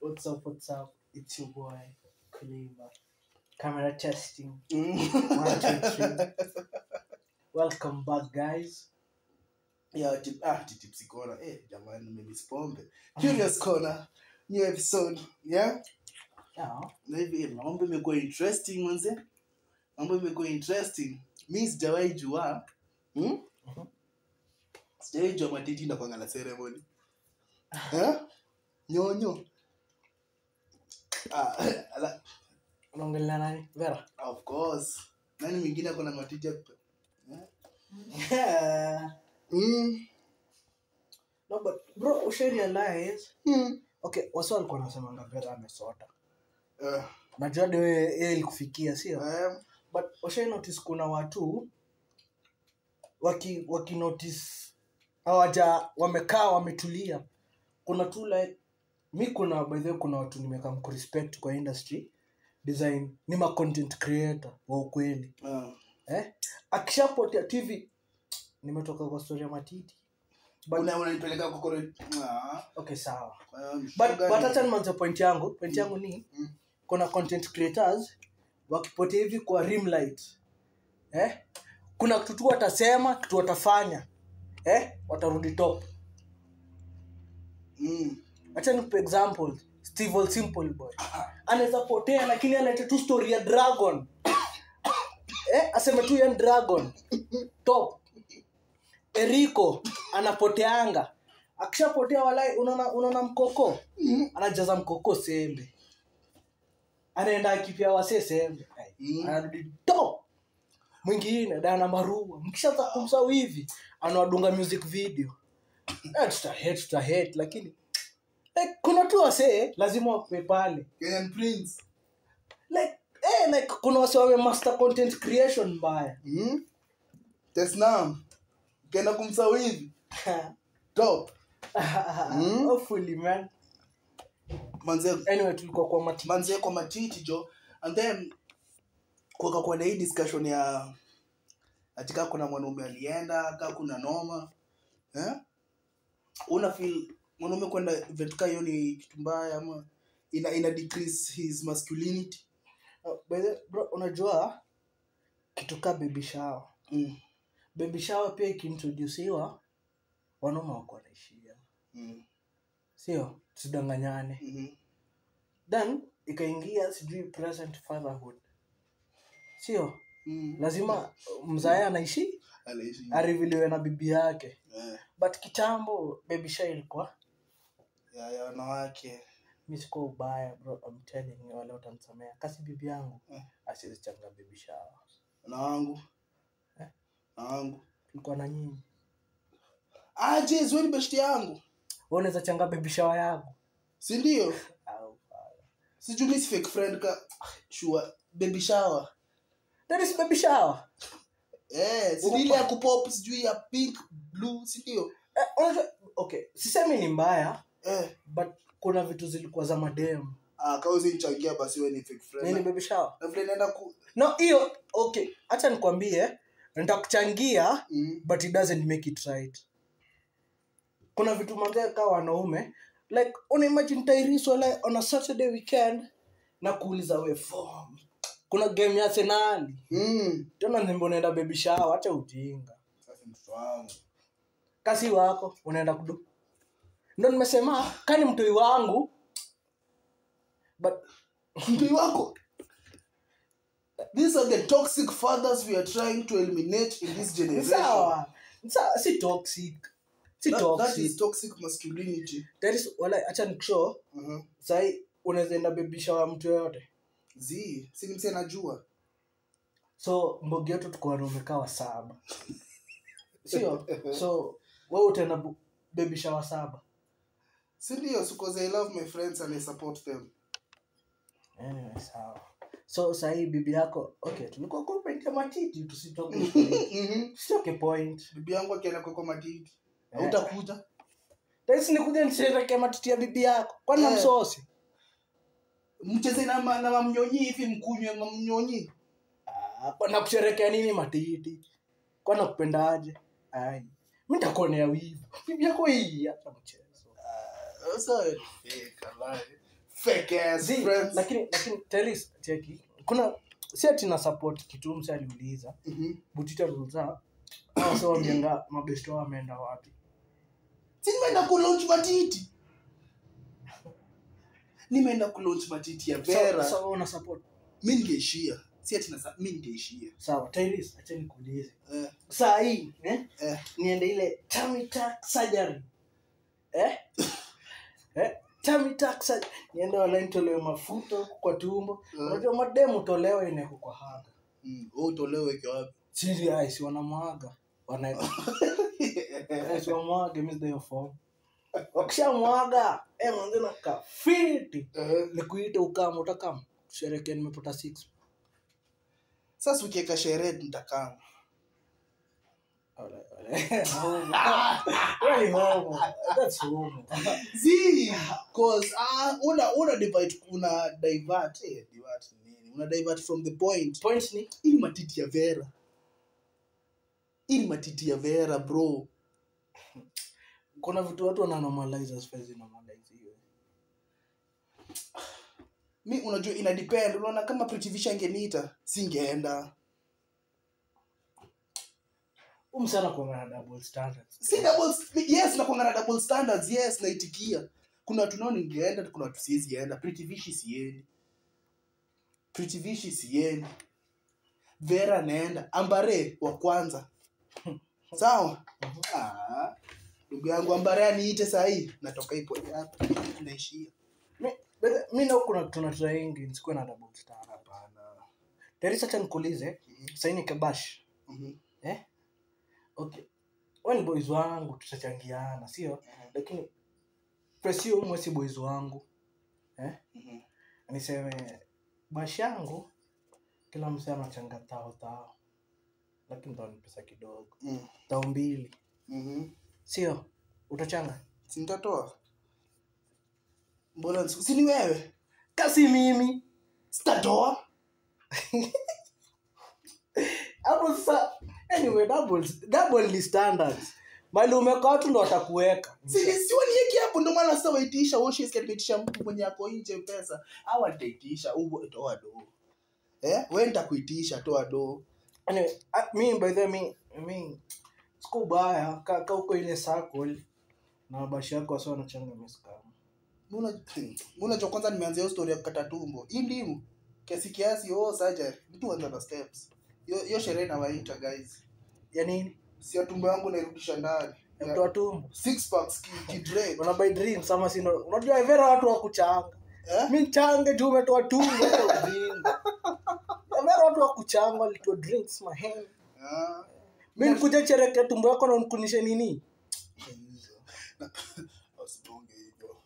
What's up? It's your boy, Kalima. Camera testing. 1, 2, 3. Welcome back, guys. Yeah, Tipsy Corner. Jamani, nimemiss pombe. Curious Corner. New episode. Yeah? Yeah. Maybe mambo imekuwa interesting manze. Mambo imekuwa interesting. Mimi sijawahi jua. Sijawahi jua matiti na kuangana ceremony. Nyonyo. Unaongelea nani? Vera. Of course. Nani mwingine ako na matiti hapo? Yeah. No, but bro, you realize. Okay, wasa walikuwa wanasemanga Vera amesota. Najua ndio yeye ilikufikia, sio? But usha notice kuna watu waki notice wamekaa wametulia. Kuna tu like kuna by the way kuna watu nimekaa respect kwa industry design ni ma content creator wa ukweli. Akishapotea TV nimetoka kwa story ya matiti. But unanipeleka kwa correct. Okay, sawa. But acha nianze point yangu ni kuna content creators wakipotea hivi kwa rimlight. Kuna kitu tu watasema, kitu watafanya. Watarudi top. Acha nikupe example. Steve Simple Boy. Anaweza potea lakini analeta tu story ya dragon. Asema tu ya dragon. Top. Eriko anapoteanga. Akishapotea walai unaona mkoko. Anajaza mkoko sembe. Anaenda akipia wase sembe. Anarudi top. Mwingine Dana Marua. Mkishaanza kumsahau hivi, anawadunga music video. Tuta hate lakini kuna tu wase lazima wape pale. Kenyan Prince. Like kuna wase wame master content creation mbaya. Tesnam. Kena kumsahau hivi. Top. Hopefully man. Anyway tulikuwa kwa matiti. Manze kwa matiti jo. And then kwa hii discussion ya atika kuna mwanaume alienda, kama kuna noma. Una feel mwanaume kwenda event hiyo ni kitu mbaya ama ina decrease his masculinity? Bro, unajua kitu kama baby shower. Baby shower pia ikiintroduciwa wanaume wako wanaishia. Sio? Tudanganyane. Then ikaingia sijui present fatherhood. Sio? Lazima mzae anaishi ariviliwe na bibi yake. But kitambo baby shower ilikuwa ya wanawake. Mimi siko ubaya bro, I'm telling you wale utanisamea. Kasi bibi yangu asiwezi changa baby shower. Na wangu. Na wangu tulikuwa na nyinyi. Jesus wewe ni besti yangu. Wewe unaweza changa baby shower yangu. Si ndio? Sijui mimi fake friend ka sure baby shower. That is baby shower. Si ile ya kupop sijui ya pink blue si ndio? Okay, sisemi ni mbaya. But kuna vitu zilikuwa za madem. Kama usinichangia basi wewe ni fake friend. Nini baby shower? Na vile naenda No, hiyo okay, acha nikwambie nitakuchangia but it doesn't make it right. Kuna vitu manze kama wanaume like imagine Tyrese like on a Saturday weekend na kuuliza we form. Kuna game ya Arsenal. Tena nimbo naenda baby shower, acha ujinga. Sasa mtoto wangu. Kasi wako unaenda kudu. Ndio nimesema kani mtoi wangu but mtoi wako. These are the toxic fathers we are trying to eliminate in this generation. Sawa. Si toxic. That is toxic masculinity. That is wala acha nikushow. Sai unaweza enda baby shower mtu yote. Si nimse najua. So mbogi yetu tuko wamekaa wa 7. Sio? So wewe utaenda baby shower 7. Si ndio, because I love my friends and I support them. Anyway, sawa. So sahi bibi yako, okay, tulikuwa kwa point ya matiti tusitoke. Sitoke point. Bibi yangu akienda kwa matiti. Hautakuja. Tesi nikuja nisherehekea matiti ya bibi yako. Kwani msosi? Mcheze na mamnyonyi hivi mkunywe mamnyonyi. Kwa kusherehekea nini matiti? Kwa nakupendaje? Mimi nitakuonea wivu. Bibi yako hii hata mchezo. So fake, jackass friends. Lakini Telis cheki. Kuna si ati na support kitu mse aliuliza. Butita ruza. Sasa mjenga mabesto wameenda wapi? Si nimeenda ku launch matiti. Nimeenda ku launch matiti ya Vera. Sawa una support. Mimi ningeishia. Si ati mimi ningeishia. Sawa, Telis acha nikuulize. Saa hii, niende ile tummy tuck surgery. Tummy tuck surgery. Niende wala nitolewe mafuta kwa tumbo. Unajua mademu tolewa ineko kwa haga. Utolewe kwa wapi? Serious wanamwaga. Si wamwaga mimi ndio form. Wakishamwaga, mwanzo na kafiti. Nikuite ukama utakama. Sherekea nimepata 6. Sasa ukiweka sherehe nitakama. Really homo. That's homo. See, cause una divert una divert from the point. Points ni Ili matiti ya Vera bro. Kuna vitu watu wana normalize as far as normalize hiyo. Mimi unajua ina depend. Unaona kama Pretty Visha ingeniita, singeenda. Umsana kwa double standards. Yes, na kwa double standards, yes, naitikia. Kuna watu nao ningeenda, kuna watu siwezi enda. Pretty Visha siendi. Vera naenda. Ambare wa kwanza. Sawa? Ndugu yangu Ambare aniite saa hii, natoka ipo hapa. Naishia. Mimi na kuna tunatrying nisikuwe na double standard hapana. Teresa acha nikuulize, sasa ni kabash. Okay. Wani boys wangu tutachangiana, sio? Lakini presio mwesi boys wangu. Aniseme bash yangu kila msee anachanga tao. Lakini ndo ni pesa kidogo. Tao 2. Sio? Utachanga? Si nitatoa. Mbona si ni wewe? Kasi mimi. Sitatoa. Hapo sasa anyway double standards. Bali umekaa tu ndo watakuweka. Si wanieki hapo ndo maana sasa waitisha washes kanitisha mtu mwenye ako nje pesa. Au ataitisha toa do. Wewe nitakuitisha toa do. Anyway, mimi by the way mimi siku baya kaka uko ile circle na bashi yako sasa anachanga meskama. Mbona cha kwanza nimeanza hiyo story ya kukata tumbo. Hii ndimu kiasi surgery. Mtu anza na steps. Hiyo sherehe na waita guys. Ya nini? Si tumbo yangu nairudisha ndani. Mtoa tumbo. 6 packs kidread. Una buy dreams sama sino. Unajua Vera watu wa kuchanga. Mimi change tu umetoa tumbo kwa ujinga. Vera watu wa kuchanga little drinks my hand. Mimi kuja chereka tumbo yako na unikunishe nini? Usibonge hivyo.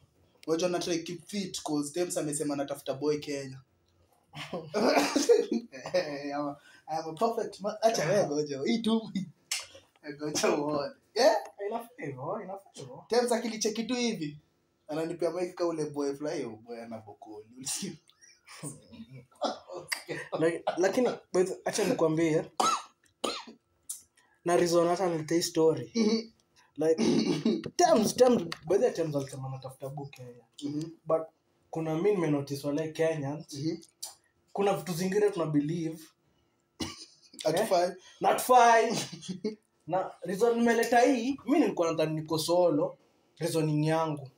Wacha na try keep fit cause Thames amesema natafuta boy Kenya. I am a perfect man. Acha wewe ngoja. Hii tu. Ngoja uone. Inafaa. Thames akilicheki tu hivi. Ananipea mic ka ule boy fly au boy anabokoli. Lakini acha nikwambie. Na reason hata nilite story. Like Thames by the time alisema natafuta book Kenya. But kuna mimi notice wale Kenyans. Kuna vitu zingine tuna believe not fine. Na reason nimeleta hii, mimi nilikuwa nadhani niko solo, reasoning yangu.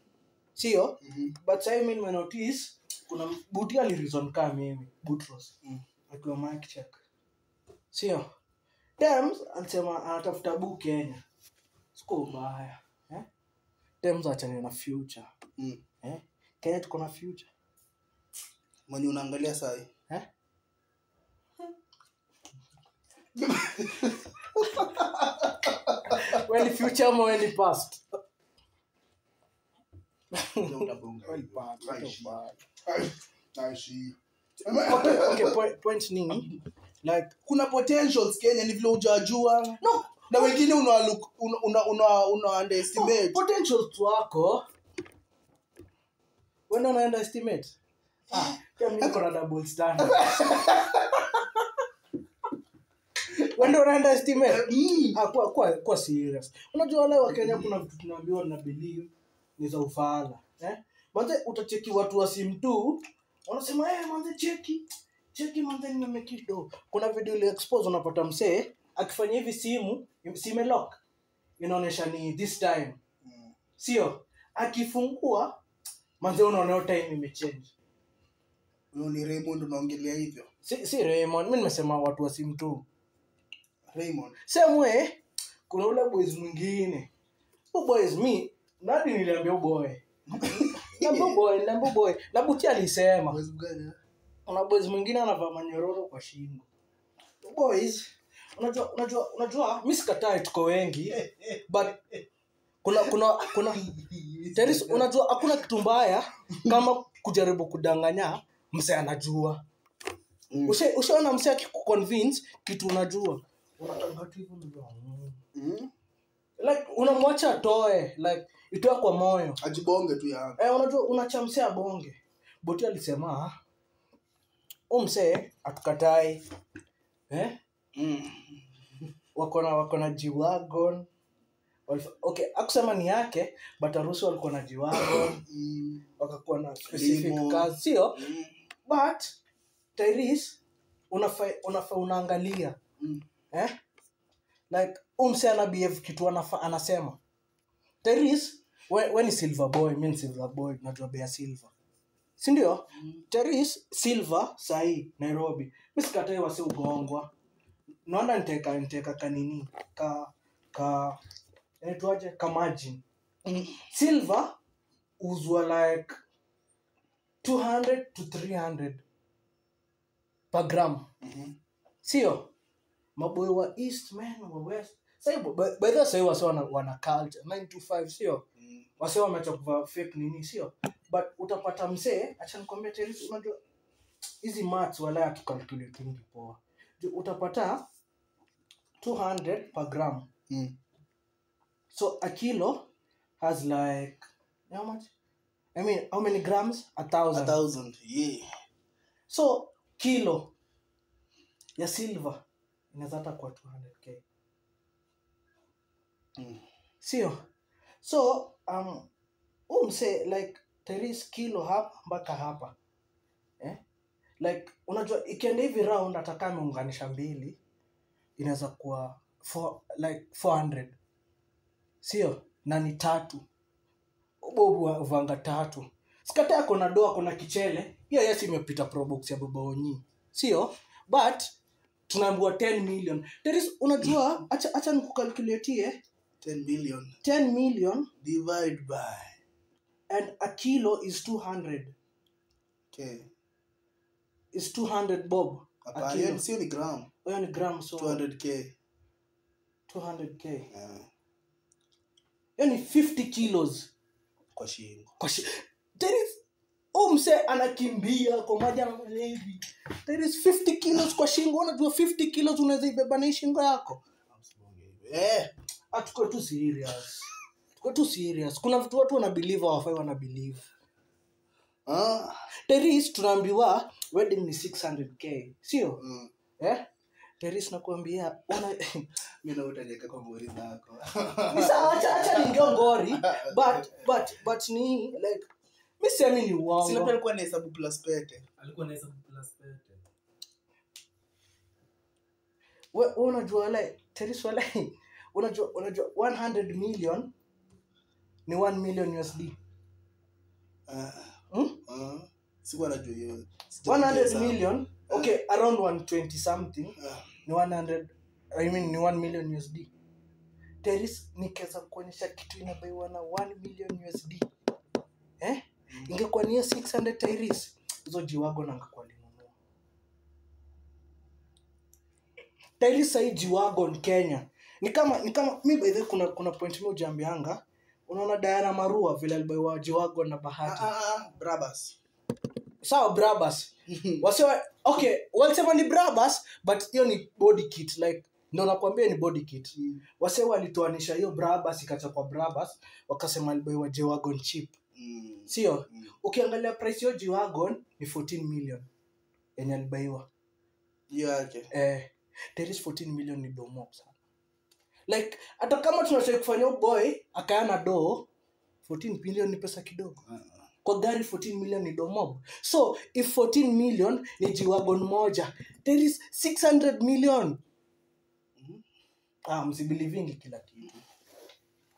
Sio? But sasa mimi nimenotice kuna buti ali reason kama mimi, Butros. Akiwa mic check. Sio? Thames alisema anatafuta book Kenya. Siko baya. Thames achane na future. Kenya tuko na future. Mwenye unaangalia saa hii. When the future mo when the past. Okay, point nini? Like kuna potentials Kenya ni vile hujajua. No, na wengine una underestimate. Potentials wako. When una underestimate. Mimi kuna double standard. When una underestimate. Kwa serious. Unajua wale wa Kenya kuna vitu tunaambiwa na believe ni za ufala. Kwanza utacheki watu wa sim tu wanasema manze cheki manze nimemekido. Kuna video ile expose unapata msee akifanya hivi simu lock inaonyesha ni this time. Sio akifungua manze unaona time imechange. Ni Raymond unaongelea hivyo? Si Raymond, mimi nimesema watu wa sim tu. Raymond. Same kuna ule boys mwingine. Boys mi nadi niliambia boy. Lambo boy. Labuti alisema. Boys gani? Kuna boys mwingine anavaa manyororo kwa shingo. Boys, unajua mimi sikatai tuko wengi but kuna Terry, unajua hakuna kitu mbaya kama kujaribu kudanganya msee anajua. Ushaona msee akikuconvince kitu unajua. Unataka tu hivyo ndio. Like unamwacha atoe like itoe kwa moyo. Ajibonge tu ya. Unajua unachamsea bonge. Boti alisema msee atukatai. Wako na G-Wagon. Okay, akusema ni yake but Arusi walikuwa na G-Wagon. Wakakuwa na specific kazi, sio? But Tyrese unafaa unaangalia. Like msee ana behave kitu anasema. Tyrese when ni silver boy, mimi silver boy, najua bea silver. Si ndio? Tyrese silver sahi Nairobi. Mimi sikatai wase ugongwa. Naona niteka kanini ka inaitwaje kamaji. Silver uzwa like 200 to 300 per gram. Sio? Maboy wa East man wa West. Sasa by the way wase wana culture 925 sio? Wase wameacha kuvaa fake nini sio? But utapata msee acha nikwambie Tyrese, unajua hizi maths wala akicalculating poa. Utapata 200 per gram. So a kilo has like how much? I mean how many grams? 1,000. 1,000, yeah. So kilo ya silver inaweza kwa 200k. Sio? So say like Tyrese kilo hapa mpaka hapa. Like unajua ikienda hivi round atakaa ameunganisha mbili inaweza kuwa like 400. Sio? Na ni 3. Bobu vanga 3. Sikata yako na doa kuna kichele. Hiyo yes imepita probox ya baba Onyi. Sio? But tunaambiwa 10 million. Tyrese unajua acha nikukalculate 10 million divide by and a kilo is 200. Okay. Is 200 bob. A kilo. Sio ni gram. Ni gram so 200k. 200k. Yani 50 kilos kwa shingo. Tyrese mse anakimbia kwa maji anafanya hivi. Tyrese 50 kilos kwa shingo. Unajua 50 kilos unaweza ibeba na shingo yako. Tuko tu serious. Kuna vitu watu wana believe hawafai wana believe. Tyrese tunaambiwa wedding ni 600k. Sio? Tyrese nakwambia mimi na utajeka kwa ngori zako. Ni sawa acha ningeo ngori but ni like mimi sema ni uongo. Sina pale kwa hesabu plus pete. Alikuwa na hesabu plus pete. Wewe unajua like Tyrese wala unajua 100 million ni 1 million USD. Sikuwa najua hiyo. 100 million okay around 120 something ni 100 I mean ni 1 million USD. Tyrese nikaweza kuonyesha kitu inabaiwa na 1 million USD. Ingekuwa ni 600 Tyrese hizo G-Wagon angekuwa linunua. Tyrese hii G-Wagon Kenya ni kama mimi by the kuna point moja ambianga unaona Diana Marua vile alibaiwa G-Wagon na Bahati. Brabus. Sawa Brabus. Wasiwa okay, walisema ni Brabus but hiyo ni body kit like ndio nakwambia ni body kit. Wasiwa walitoanisha hiyo Brabus ikacha kwa Brabus wakasema alibaiwa G-Wagon cheap. Sio? Ukiangalia price hiyo G-Wagon ni 14 million. Yenye alibaiwa. Hiyo yake. Tyrese 14 million ni domo sana. Like hata kama tunataka kufanya boy akaana do 14 million ni pesa kidogo. kwa gari 14 million ni domob. So if 14 million ni G-Wagon moja, there is 600 million. Msibelivingi kila kitu.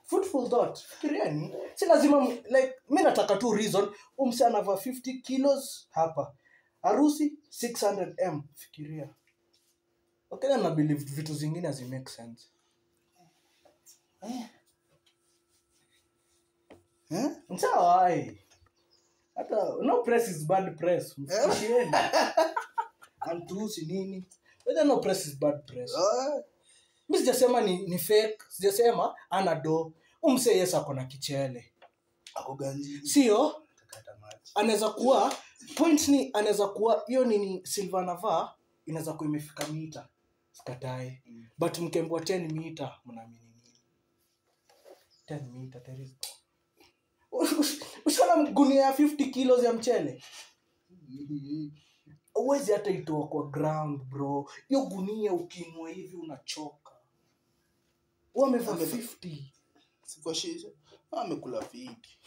Fruitful thought. Fikiriani. Si lazima like mimi nataka tu reason umse anava 50 kilos hapa. Harusi 600m. Fikiria. Okay, na believe vitu zingine hazi make sense. Sawa hata no press is bad press. Mshieni. Antusi nini? Whether no press is bad press. Mimi sijasema ni fake, sijasema ana do. Umse yes ako na kichele. Ako ganji. Sio? Anaweza kuwa point ni anaweza kuwa hiyo nini Silva anavaa inaweza kuwa imefika mita. Sikatai. But mkembwa 10 mita mnaamini nini? 10 mita there is Ushaona gunia ya 50 kilos ya mchele? Uwezi hata itoa kwa ground bro. Hiyo gunia ukiinua hivi unachoka. Wamevaa 50. Siko shisha. Amekula fiti.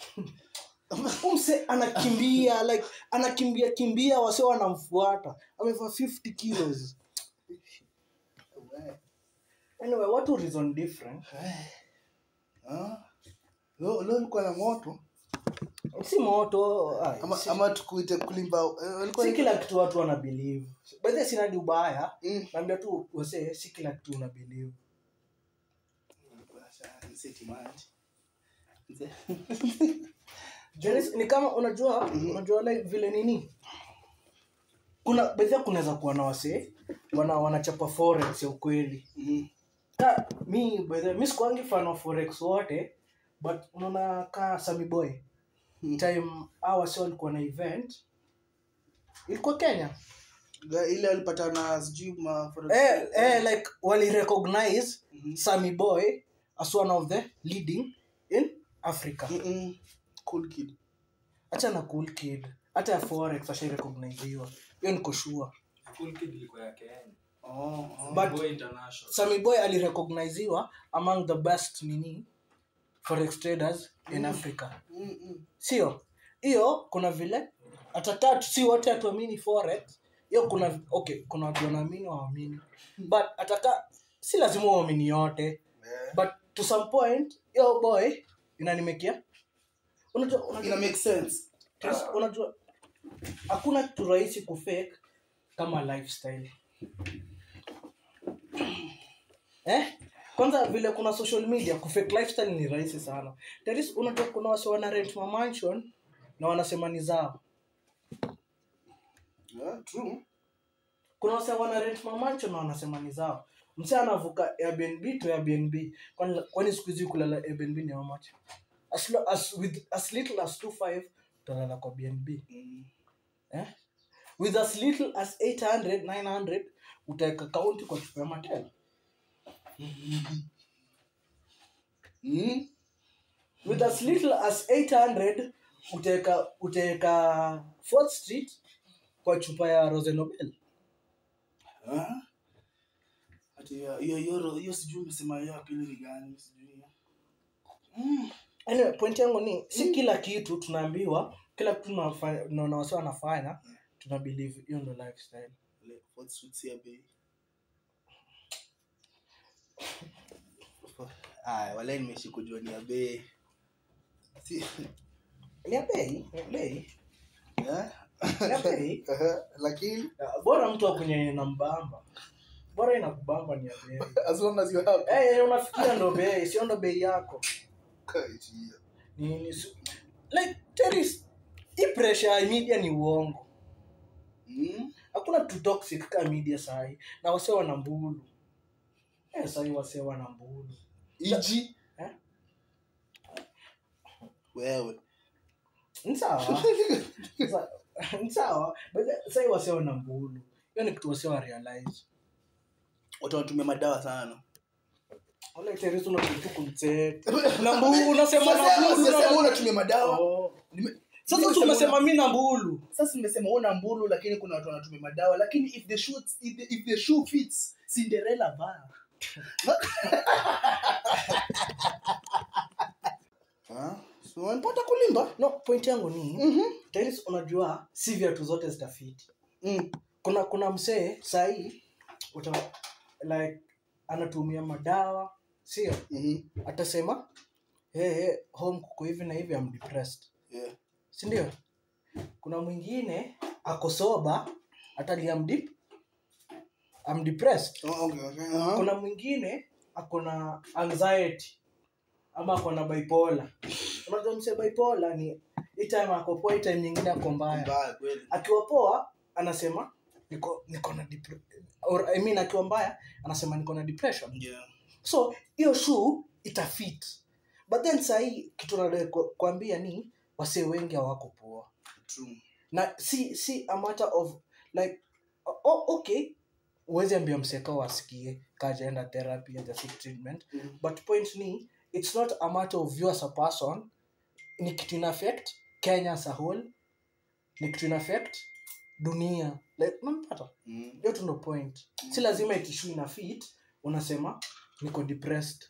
Umse anakimbia like anakimbia wasio wanamfuata. Amevaa 50 kilos. Anyway, what to reason different? Leo uko na moto. Si moto. Ama tukuite kulimba. Si kila kitu watu wana believe. Baadhi sina di ubaya. Naambia tu wase si kila kitu una believe. Ni kama unajua like vile nini? Kuna baadhi kunaweza kuwa na wase wanachapa forex ya ukweli. Mimi sikuangi fan of forex wote, but unaona ka Sammy Boy time our soul walikuwa na event ilikuwa Kenya ile alipatana sijui forex like wali recognize Sammy Boy as one of the leading in Africa. Cool kid. Acha na cool kid. Hata forex asha recognize hiyo. Hiyo niko sure. Cool kid ilikuwa ya Kenya. But Boy international. Sammy Boy ali recognizewa among the best forex traders in Africa. Sio? Hiyo kuna vile ataka si wote atuamini forex. Hiyo kuna watu wanaamini waamini. But ataka si lazima waamini yote. But to some point yo boy inanimekia. Unajua ina make sense. Unajua hakuna kitu rahisi kufake kama lifestyle. Kwanza vile kuna social media kufake lifestyle ni rahisi sana. There is unajua kuna wase wana rent mansion na wanasema ni zao. True. Kuna wase wana rent mansion na wanasema ni zao. Msee anavuka Airbnb to Airbnb. Kwani siku hizi kulala Airbnb ni how much? As little as 25 utalala kwa BNB. With as little as 800 900 utaweka kaunti kwa chupa ya motel. With as little as 800 utaweka 4th Street kwa chupa ya Rose Nobel. Ati hiyo sijui umesema hiyo pili ni gani sijui. Anyway, point yangu ni si kila kitu tunaambiwa, kila kitu na wase wanafanya, tuna believe hiyo ndio lifestyle. What suits your bay? Wala nimeshikujua ni ya bay. Si ni ya bay? Lakini bora mtu akunye na mbamba. Bora inakubamba ni ya bay. As long as you have. Unafikia ndo bay, sio ndo bay yako. Like there is pressure media ni uongo. Hakuna tu toxic kama media sahi na wase wana mbulu. Sahi wase wana mbulu. Iji wewe sawa. Sawa, but sahi wase wana mbulu. Hiyo ni kitu wase wa realize. Watu wanatumia madawa sana. Wala Tereso na kitu kumtete. Na mbulu unasema unatumia madawa. Sasa tumesema mimi na mbulu. Sasa nimesema una mbulu lakini kuna watu wanatumia madawa lakini if the shoe fits Cinderella ba. So wanapata kulimba. No, point yangu ni Tyrese, unajua si viatu zote zitafiti. Kuna msee sahi like anatumia madawa, sio? Atasema home kuko hivi na hivi, I'm depressed. Yeah. Si ndio? Kuna mwingine ako sober atalia I'm depressed. Okay. Kuna mwingine akona anxiety ama akona bipolar. Unajua mse bipolar ni hii time ako poa, hii time nyingine ako mbaya. Mbaya kweli. Akiwa poa anasema niko na depression, or I mean akiwa mbaya anasema niko na depression. Yeah. So hiyo shoe itafit. But then sahi kitu na kuambia ni wase wengi hawako poa. True. Na si a matter of like okay, uweze ambia mseka wasikie kajaenda therapy and seek treatment, but point ni it's not a matter of you as a person, ni kitu ina affect Kenya as a whole, ni kitu ina affect dunia, like unapata hiyo tu ndo point. Si lazima ikishu ina fit unasema niko depressed.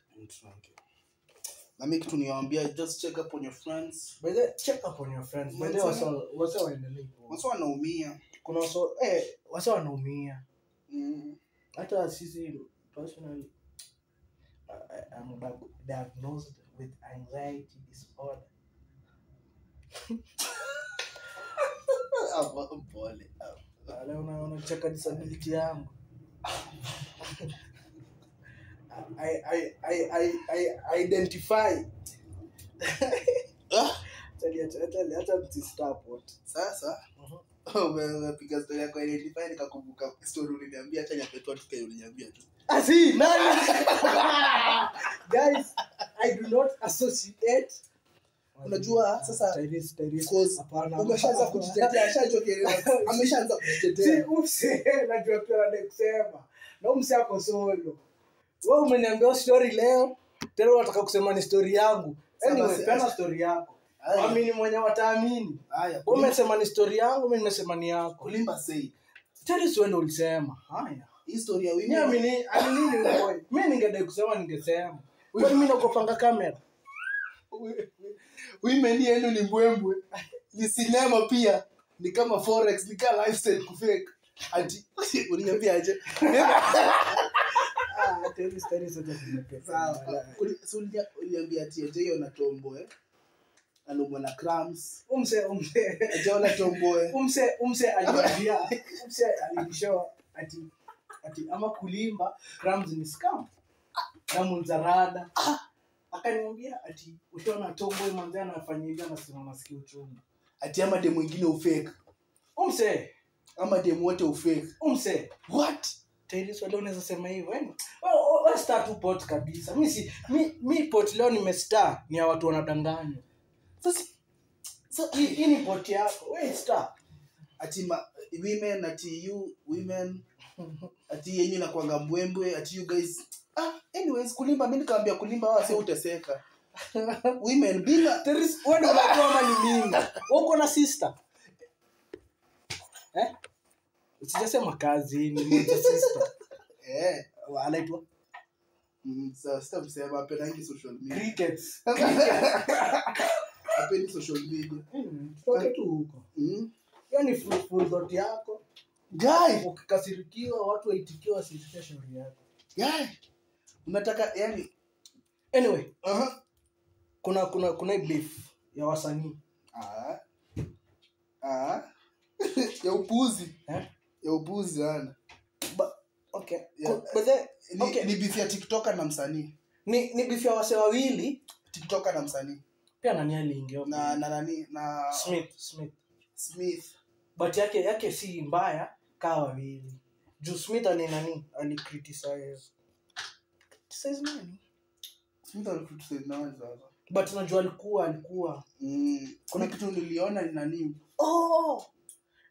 Na mimi kitu niwaambia, just check up on your friends. By the check up on your friends. By the wase waendelee. Wase wanaumia. Kuna wase wanaumia. Hata sisi personally I'm diagnosed with anxiety disorder. Pole. Leo unacheka disability yangu. I identify. Hata mtistop wote. Sasa umepiga story yako identify, nikakumbuka story uliniambia, acha nyapetwa tu kile uliniambia tu. Asi nani? Guys, I do not associate. Unajua sasa Tyrese hapana. Umeshaanza kujitetea, ashachokelea. Ameshaanza kujitetea. Umse najua pia ndio kusema. Na umse ako solo. Wewe umeniambia story leo, tena unataka kusema ni story yangu. Anyway, pena story yako. Amini mwenye wataamini. Haya. Wewe umesema ni story yangu, mimi nimesema ni yako. Kulimba say. Tyrese wewe ndio ulisema. Haya. Hii story ya Mimi amini boy. Mimi ningedai kusema ningesema. Wewe mimi nakupanga kamera. Women yenu ni mbwembwe. Ni sinema pia. Ni kama forex, ni kama lifestyle kufake. Ati uniambia aje? Tyrese zote zimepesa. Sawa. Uniambia ati aje na tomboe. Anaumwa na cramps. Umse Ajaona tomboe. Umse aliambia, umse alishow ati ama kulimba crumbs ni scam. Na munzarada. Akaniambia ati ushaona tomboy manzi anafanya hivyo na sina nasikia uchungu. Ati ama demu mwingine ufake. Umse Ama demu wote ufake. Umse What? Tyrese wale unaweza sema hivyo. Wewe start tu pot kabisa. Mimi pot leo nimestar ni ya watu wanadanganywa. Sasa hii ni pot yako. Wewe star. Ati women, ati you women, ati yenyu na kwanga mbwembwe, ati you guys. Anyways, kulimba mimi nikaambia kulimba wao sio uteseka. Women bila Tyrese wewe ndio unajua ni mimi. Wewe uko na sister. Usijasema kazi ni mmoja sister. Anaitwa sasa msema apendangi social media. Crickets. Apendi social media. Toke tu huko. Yaani full dot yako. Guy, ukikasirikiwa watu waitikiwa sisikia shauri yako. Guy. Unataka yani anyway, kuna beef ya wasanii. Ya upuzi. Ya upuzi sana. Okay. Yeah. But then okay. Ni beef ya TikToker na msanii. Ni beef ya wase wawili, TikToker na msanii. Pia nani aliingia? Na nani na Smith. But yake si mbaya kawa wawili. Juu Smith ali criticize nani? Smith alicriticize nani sasa? But najua alikuwa. Kuna kitu niliona ni nani?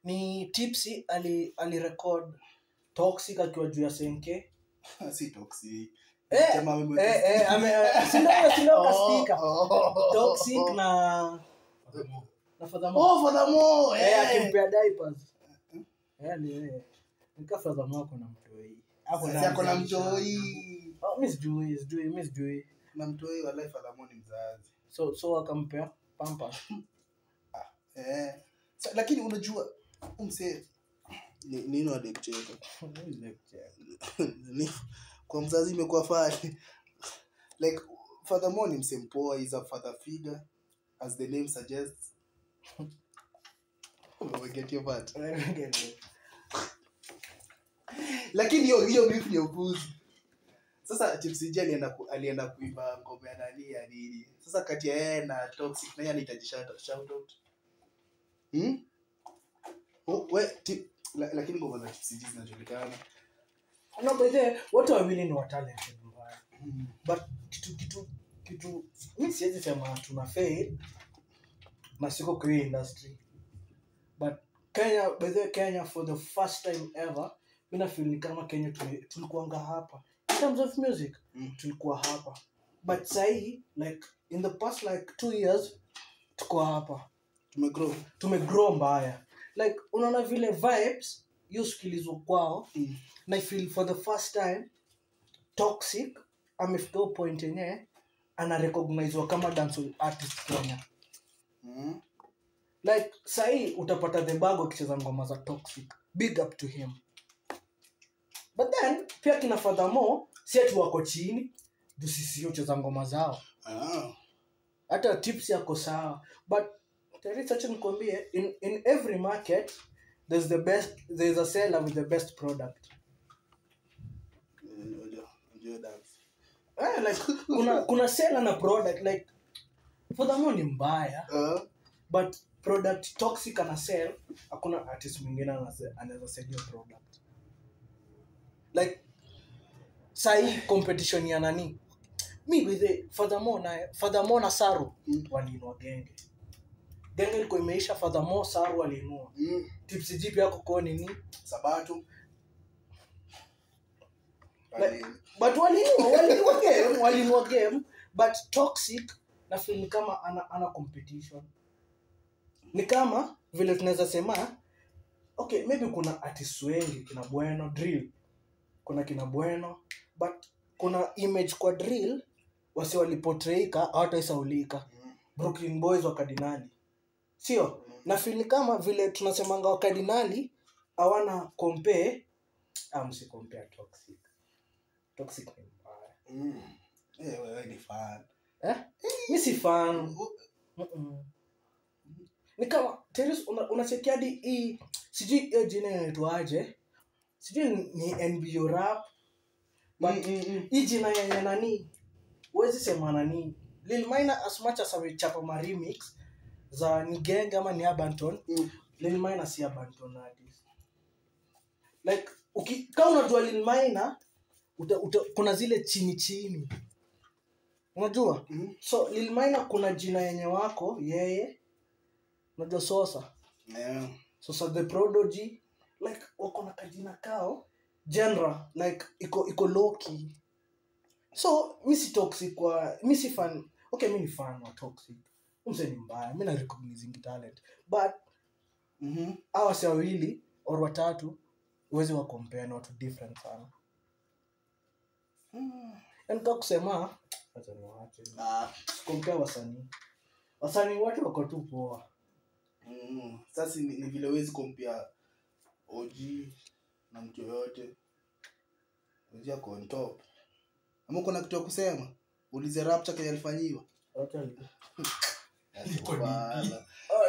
Ni Tipsy alirecord Toxic akiwa juu ya Senke. Si Toxic. Sindio kastika. Toxic na Furthermore. Akimpea diapers. Nika Furthermore kuna mtoi. Hapo na mtoi. Mimi sijui. Na mtoi wa life Furthermore ni mzazi. So akampea Pampa. Lakini unajua umse nini wade kucheka. Kwa mzazi imekuwa fani. Like furthermore ni msempoa, is a father figure as the name suggests. Get your part. Lakini hiyo beef ni upuzi. Sasa Tipsy G alienda kuimba ngoma ya nani ya nini. Sasa kati ya yeye na Toxic na yeye anahitaji shout out. Lakini ngoma za Tipsy G zinajulikana. No, but wote wawili ni talented mbaya. But kitu mimi siwezi sema tuna fail na siko kwa industry. But Kenya for the first time ever mina feel ni kama Kenya tulikuanga hapa. In terms of music, tulikuwa hapa. But sahi like in the past like 2 years tuko hapa. Tumegrow mbaya. Like unaona vile vibes yusikilizwa kwao. Na I feel for the first time Toxic amefika point yenye ana recognizewa kama dancehall artist Kenya. Like sahi utapata The Bag akicheza ngoma za Toxic. Big up to him. But then pia kina furthermore si ati wako chini ndio sisi ucheza ngoma zao. Hata Tipsy yako sawa. But there is such nikwambie in every market there's a seller with the best product. Like kuna seller na product like furthermore ni mbaya. But product Toxic ana sell, hakuna artist mwingine anaweza sell your product. Like sai competition ya nani? Mi with the furthermore na Saru walinua genge. Genge liko imeisha, furthermore Saru walinua. Tipsy G pia kwa nini? Sabato. Like, but walinua game, but Toxic na feel kama ana competition. Ni kama vile tunaweza sema okay, maybe kuna artists wengi kina Bueno Drill. Kuna kina Bueno, but kuna image kwa Drill wasi waliportrayika hawataisaulika. Brooklyn Boys wa Cardinali. Sio? Na feel kama vile tunasemanga wa Cardinali hawana compare msi compare Toxic. Toxic ni mbaya. Wewe ni fan. Mimi si fan. Ni kama Terus unachekia hii sijui jina inaitwaje. Sijui ni NBO rap. But hii jina ya nani? Huwezi sema nani? Lil Minor as much as amechapa ma remix za ni Gang ama ni Abanton. Lil Minor si Abanton artist. Like kama unajua Lil Minor kuna zile chini. Unajua? So Lil Minor kuna jina yenye wako yeye. Unajua Sosa? Sosa the Prodigy. Like wako na kajina kao genre like iko low key. So mimi si Toxic mimi si fan. Okay, mimi ni fan wa Toxic. Mse ni mbaya. Mimi na recognizing talent. But hawa si wawili or watatu uwezi wa compare na watu different sana. Nika kusema acha niwaache. Compare wasanii watu wako tu poa. Sasa ni vile huwezi compare OG na mtu yote. OG ako on top. Ama kuna kitu ya kusema? Ulize Rapture kile alifanyiwa.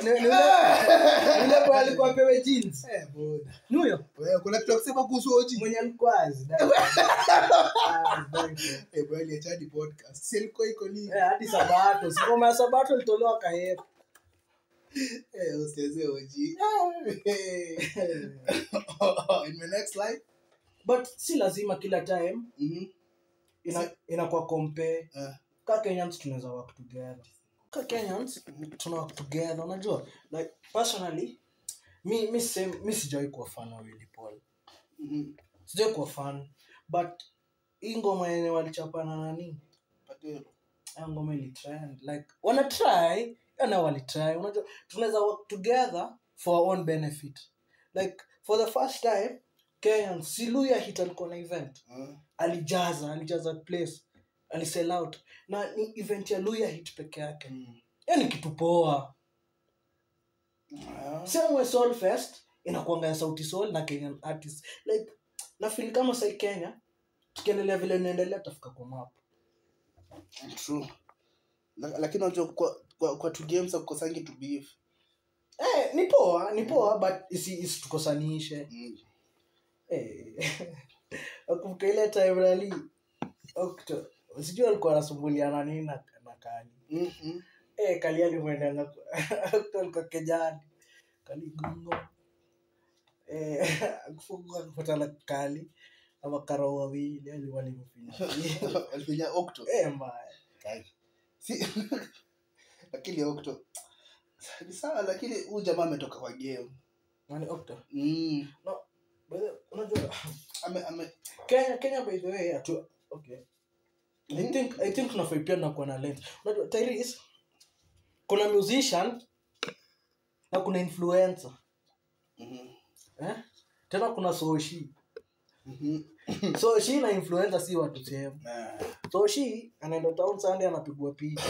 Ndio alikuwa pewe jeans. Boda. Nuyo. Wewe kuna kitu ya kusema kuhusu OG? Mwenye alikuwazi. Bali acha di podcast. Silko iko nini? Hadi Sabato. Ngoma ya Sabato ilitolewa kahepo. Usicheze OG. In my next life. But si lazima kila time. Inakuwa compare. Ka Kenyans tunaweza work together. Tuna work together, unajua? Like personally, mi sijawahi kuwa fan wa Willy Paul. Sijawahi kuwa fan, but hii ngoma yenye walichapana nani? Patelo. Ngoma ili trend. Like wana try, wali try. Unajua tunaweza work together for our own benefit. Like for the first time Kenyans Siluya hit alikuwa na event. Alijaza place, alisell out. Na ni event ya Luya hit peke yake. yani kitu poa. Same way Soul Fest inakuanga ya Sauti Sol na Kenyan artists. Like na feel kama sai Kenya tukiendelea vile inaendelea tafika kwa map. True. Lakini unajua kwa two games hakukosangi to beef. Ni poa but isi tukosanishe. Akumbuka ile time rally Octo. Sijui alikuwa anasumbuliana nini na Kali. Kali alimwenda na Octo alikuwa kejani. Kali gungo. Akufungua kupata na Kali. Ama Karo wawili walimfinya. Alifinya Octo. Mbaya. Kai. Si lakini Octo. Ni sawa lakini huyu jamaa ametoka kwa game. Nani Octo? No. Unajua Kenya by the way okay. I think tunafai pia na kuwa na lens. Unajua Tyrese kuna musician na kuna influencer. Tena kuna Soshi. Soshi na influencer si watu same. Soshi anaenda town Sunday anapigwa picha.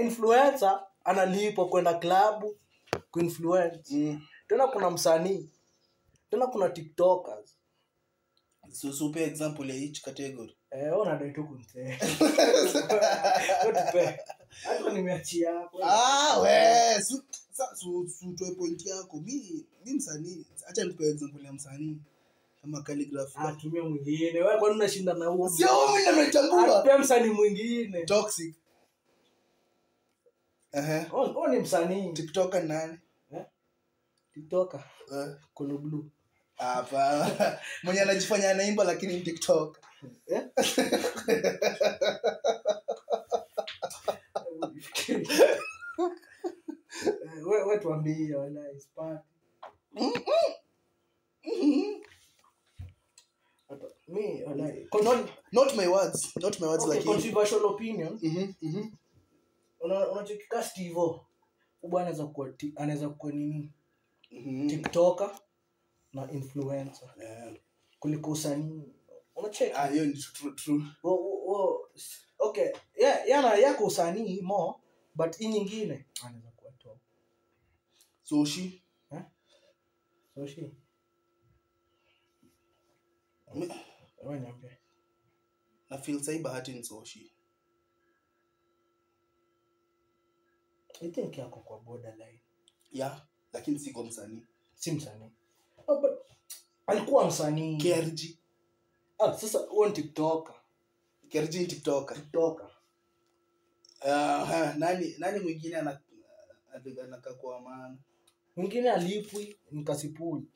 Influencer analipwa kwenda club kuinfluence. Tena kuna msanii. Tena kuna TikTokers. So super example ya each category. Unadai tu kumsema. Hata nimeachia hapo. We, so toe point yako. Mimi msanii. Acha nikupe example ya msanii kama Calligraph. Tumia mwingine. Wewe kwani unashinda na huo? Sio mimi nimechagua. Pia msanii mwingine. Toxic. Ni msanii. TikToker nani? TikToker. Kolo Blue. Hapa. Mwenye anajifanya anaimba lakini TikTok. Wewe tuambie wala ispat. Me wala not my words okay, like controversial opinion. Unachokika Steve bwana anaweza kuwa nini? TikToker na influencer. Kuliko usanii. Unacheka? Hiyo ni true. Okay. Yana yako usanii more but hii nyingine anaweza kuwa top. Soshi. Soshi. Wewe niambie. Na feel say bahati ni Soshi. I think yako kwa borderline. Lakini si kwa msanii. Si msanii. But alikuwa msanii. KRG. Sasa huo ni TikToker. KRG ni TikToker. Nani mwingine anakaa kwa maana? Mwingine alipwi nikasipuli.